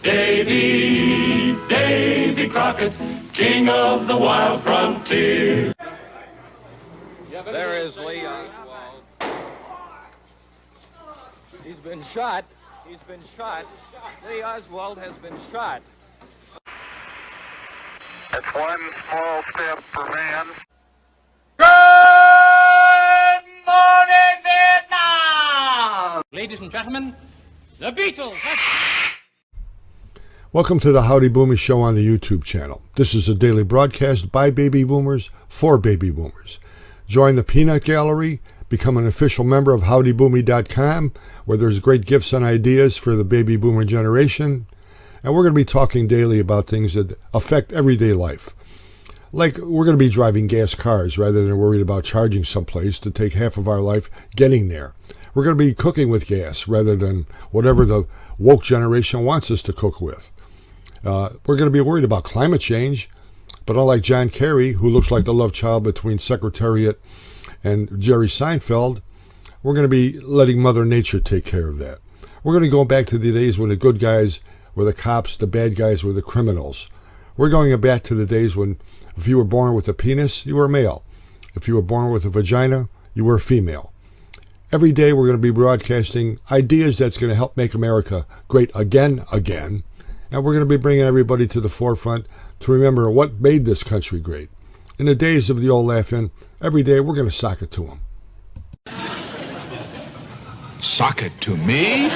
Davy Crockett, king of the wild frontier. There is Lee Oswald. He's been shot. He's been shot. Lee Oswald has been shot. That's one small step for man. Good morning, Vietnam! Ladies and gentlemen, the Beatles. Welcome to the Howdy Boomer Show on the YouTube channel. This is a daily broadcast by baby boomers for baby boomers. Join the Peanut Gallery, become an official member of HowdyBoomy.com, where there's great gifts and ideas for the baby boomer generation. And we're going to be talking daily about things that affect everyday life. Like, we're going to be driving gas cars rather than worried about charging someplace to take half of our life getting there. We're going to be cooking with gas rather than whatever the woke generation wants us to cook with. We're going to be worried about climate change, but unlike John Kerry, who looks like the love child between Secretariat and Jerry Seinfeld, we're going to be letting Mother Nature take care of that. We're going to go back to the days when the good guys were the cops, the bad guys were the criminals. We're going back to the days when if you were born with a penis, you were a male. If you were born with a vagina, you were a female. Every day we're going to be broadcasting ideas that's going to help make America great again. And we're going to be bringing everybody to the forefront to remember what made this country great. In the days of the old laughing, every day we're going to sock it to them. Sock it to me?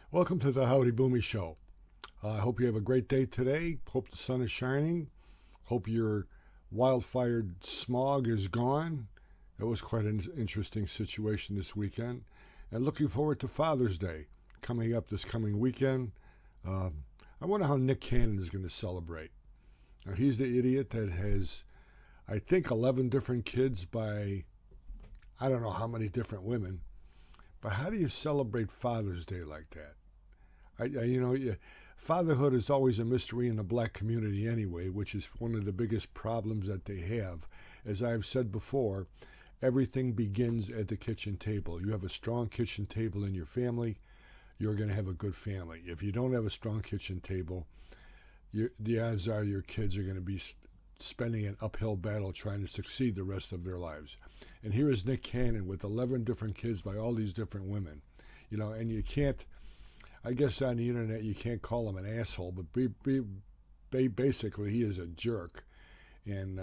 Welcome to the Howdy Boomy Show. I hope you have a great day today. Hope the sun is shining. Hope your wildfire smog is gone. It was quite an interesting situation this weekend. And looking forward to Father's Day coming up this coming weekend. I wonder how Nick Cannon is going to celebrate. Now, he's the idiot that has, I think, 11 different kids by I don't know how many different women. But how do you celebrate Father's Day like that? Fatherhood is always a mystery in the black community anyway, which is one of the biggest problems that they have. As I've said before, everything begins at the kitchen table. You have a strong kitchen table in your family, you're going to have a good family. If you don't have a strong kitchen table, the odds are your kids are going to be spending an uphill battle trying to succeed the rest of their lives. And here is Nick Cannon with 11 different kids by all these different women. And you can't, I guess on the internet you can't call him an asshole, but basically he is a jerk. And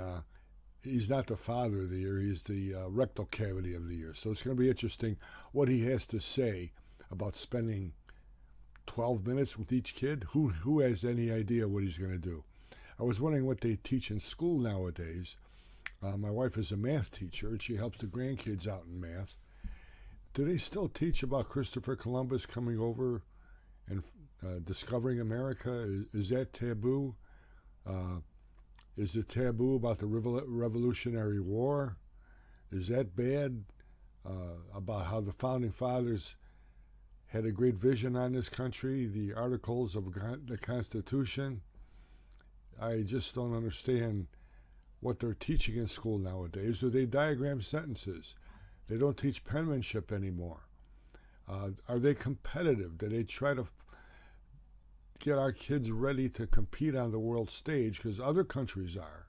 he's not the father of the year, he's the rectal cavity of the year. So it's going to be interesting what he has to say about spending 12 minutes with each kid. Who has any idea what he's going to do? I was wondering what they teach in school nowadays. My wife is a math teacher, and she helps the grandkids out in math. Do they still teach about Christopher Columbus coming over and discovering America? Is that taboo? Is it taboo about the Revolutionary War? Is that bad? About how the Founding Fathers had a great vision on this country, the Articles of the Constitution. I just don't understand what they're teaching in school nowadays. Do they diagram sentences? They don't teach penmanship anymore. Are they competitive? Do they try to get our kids ready to compete on the world stage? Because other countries are.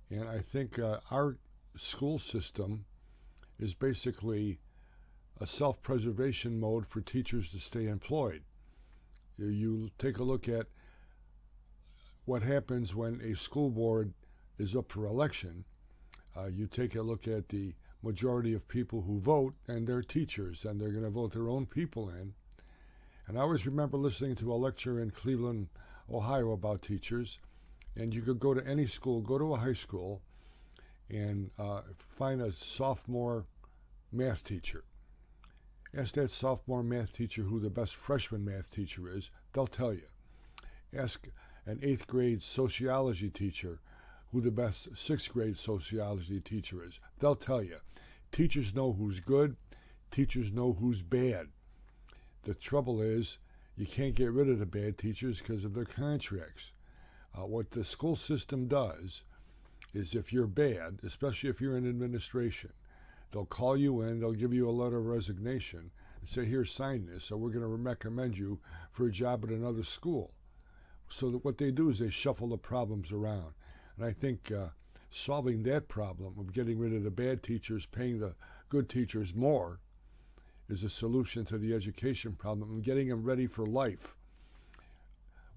And I think our school system is basically a self-preservation mode for teachers to stay employed. You take a look at what happens when a school board is up for election. You take a look at the majority of people who vote, and they're teachers, and they're going to vote their own people in. And I always remember listening to a lecture in Cleveland, Ohio about teachers, and you could go to any school, go to a high school, and find a sophomore math teacher. Ask that sophomore math teacher who the best freshman math teacher is, they'll tell you. Ask an 8th grade sociology teacher who the best 6th grade sociology teacher is. They'll tell you. Teachers know who's good. Teachers know who's bad. The trouble is you can't get rid of the bad teachers because of their contracts. What the school system does is if you're bad, especially if you're in administration, they'll call you in, they'll give you a letter of resignation, and say, here, sign this, so we're going to recommend you for a job at another school. So that what they do is they shuffle the problems around. And I think solving that problem of getting rid of the bad teachers, paying the good teachers more, is a solution to the education problem and getting them ready for life.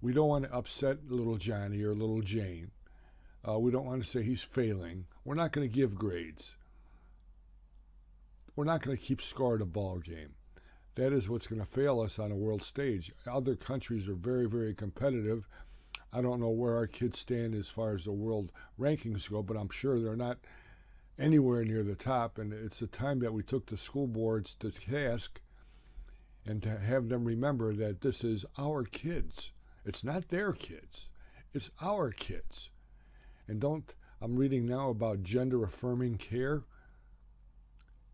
We don't want to upset little Johnny or little Jane. We don't want to say he's failing. We're not going to give grades. We're not going to keep score at a ball game. That is what's going to fail us on a world stage. Other countries are very, very competitive. I don't know where our kids stand as far as the world rankings go, but I'm sure they're not anywhere near the top. And it's the time that we took the school boards to task and to have them remember that this is our kids. It's not their kids. It's our kids. And I'm reading now about gender affirming care,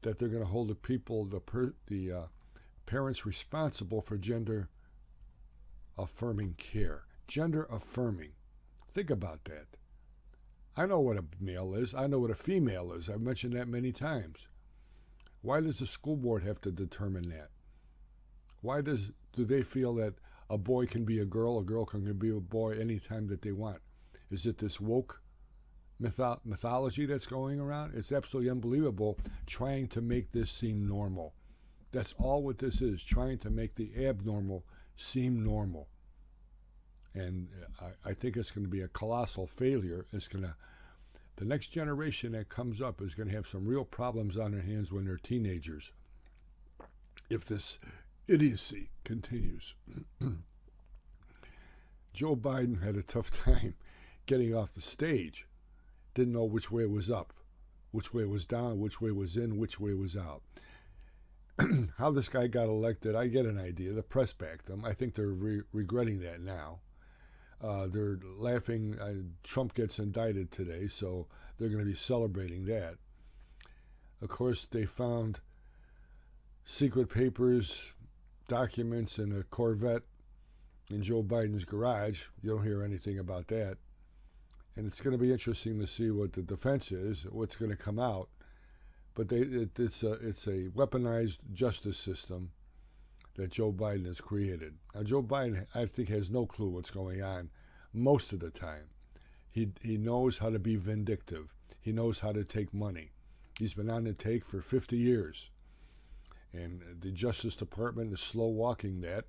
that they're going to hold the parents responsible for gender affirming care. Gender affirming. Think about that. I know what a male is. I know what a female is. I've mentioned that many times. Why does the school board have to determine that? Why do they feel that a boy can be a girl can be a boy anytime that they want? Is it this woke mythology that's going around? It's absolutely unbelievable, trying to make this seem normal. That's all what this is, trying to make the abnormal seem normal. And I think it's going to be a colossal failure. The next generation that comes up is going to have some real problems on their hands when they're teenagers, if this idiocy continues. Joe Biden had a tough time getting off the stage. Didn't know which way was up, which way was down, which way was in, which way was out. How this guy got elected, I get an idea. The press backed him. I think they're regretting that now. They're laughing. Trump gets indicted today, so they're going to be celebrating that. Of course, they found secret papers, documents in a Corvette in Joe Biden's garage. You don't hear anything about that. And it's going to be interesting to see what the defense is, what's going to come out. But it's a weaponized justice system that Joe Biden has created. Now, Joe Biden, I think, has no clue what's going on most of the time. He knows how to be vindictive. He knows how to take money. He's been on the take for 50 years. And the Justice Department is slow walking that.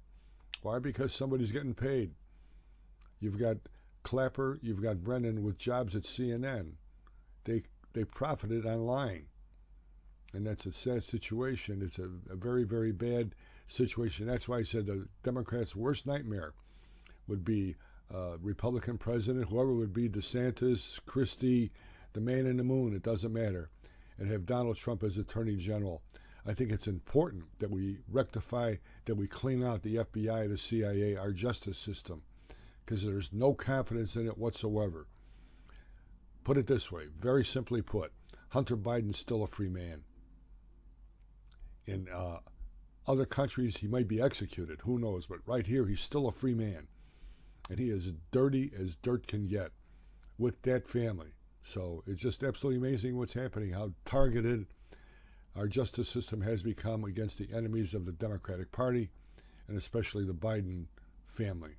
Why? Because somebody's getting paid. You've got Clapper, you've got Brennan with jobs at CNN. They profited on lying. And that's a sad situation. It's a very, very bad situation. That's why I said the Democrats' worst nightmare would be Republican president, whoever would be, DeSantis, Christie, the man in the moon, it doesn't matter, and have Donald Trump as Attorney General. I think it's important that we rectify, that we clean out the FBI, the CIA, our justice system, because there's no confidence in it whatsoever. Put it this way, very simply put, Hunter Biden's still a free man. In other countries, he might be executed. Who knows? But right here, he's still a free man. And he is dirty as dirt can get with that family. So it's just absolutely amazing what's happening, how targeted our justice system has become against the enemies of the Democratic Party, and especially the Biden family.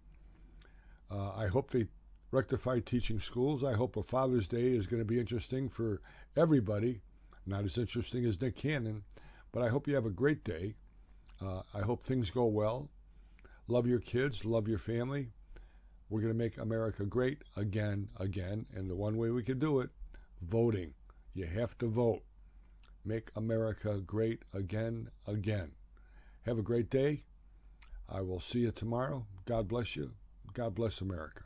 I hope they rectify teaching schools. I hope a Father's Day is going to be interesting for everybody. Not as interesting as Nick Cannon. But I hope you have a great day. I hope things go well. Love your kids. Love your family. We're going to make America great again. And the one way we can do it, voting. You have to vote. Make America great again. Have a great day. I will see you tomorrow. God bless you. God bless America.